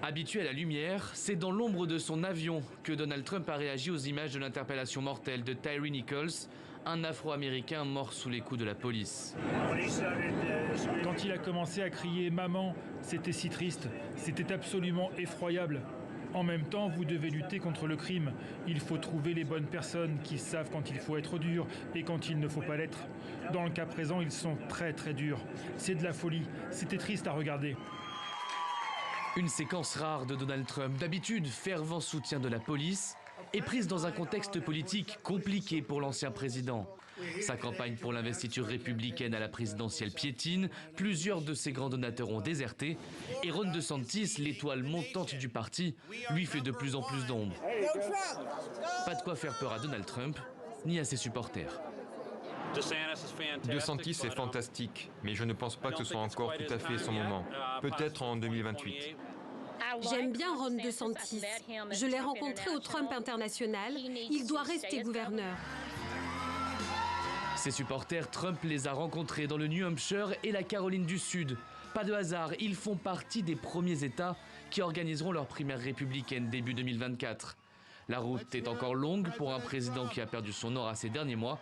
Habitué à la lumière, c'est dans l'ombre de son avion que Donald Trump a réagi aux images de l'interpellation mortelle de Tyre Nichols, un Afro-Américain mort sous les coups de la police. Quand il a commencé à crier « Maman », c'était si triste, c'était absolument effroyable. En même temps, vous devez lutter contre le crime. Il faut trouver les bonnes personnes qui savent quand il faut être dur et quand il ne faut pas l'être. Dans le cas présent, ils sont très très durs. C'est de la folie, c'était triste à regarder. Une séquence rare de Donald Trump, d'habitude fervent soutien de la police, est prise dans un contexte politique compliqué pour l'ancien président. Sa campagne pour l'investiture républicaine à la présidentielle piétine, plusieurs de ses grands donateurs ont déserté, et Ron DeSantis, l'étoile montante du parti, lui fait de plus en plus d'ombre. Pas de quoi faire peur à Donald Trump, ni à ses supporters. DeSantis est fantastique, mais je ne pense pas que ce soit encore tout à fait son moment. Peut-être en 2028. J'aime bien Ron DeSantis. Je l'ai rencontré au Trump International. Il doit rester gouverneur. Ses supporters, Trump les a rencontrés dans le New Hampshire et la Caroline du Sud. Pas de hasard, ils font partie des premiers États qui organiseront leur primaire républicaine début 2024. La route est encore longue pour un président qui a perdu son aura ces derniers mois.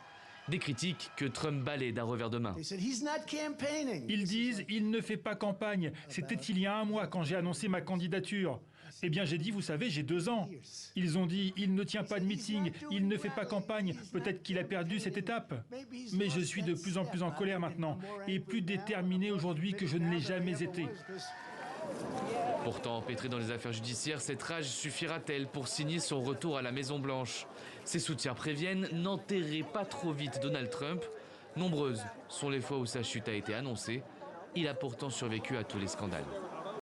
Des critiques que Trump balaie d'un revers de main. Ils disent « il ne fait pas campagne ». C'était il y a un mois quand j'ai annoncé ma candidature. Eh bien j'ai dit « vous savez, j'ai 2 ans ». Ils ont dit « il ne tient pas de meeting, il ne fait pas campagne, peut-être qu'il a perdu cette étape ». Mais je suis de plus en plus en colère maintenant et plus déterminé aujourd'hui que je ne l'ai jamais été. Pourtant empêtré dans les affaires judiciaires, cette rage suffira-t-elle pour signer son retour à la Maison-Blanche? Ses soutiens préviennent, n'enterrez pas trop vite Donald Trump. Nombreuses sont les fois où sa chute a été annoncée. Il a pourtant survécu à tous les scandales.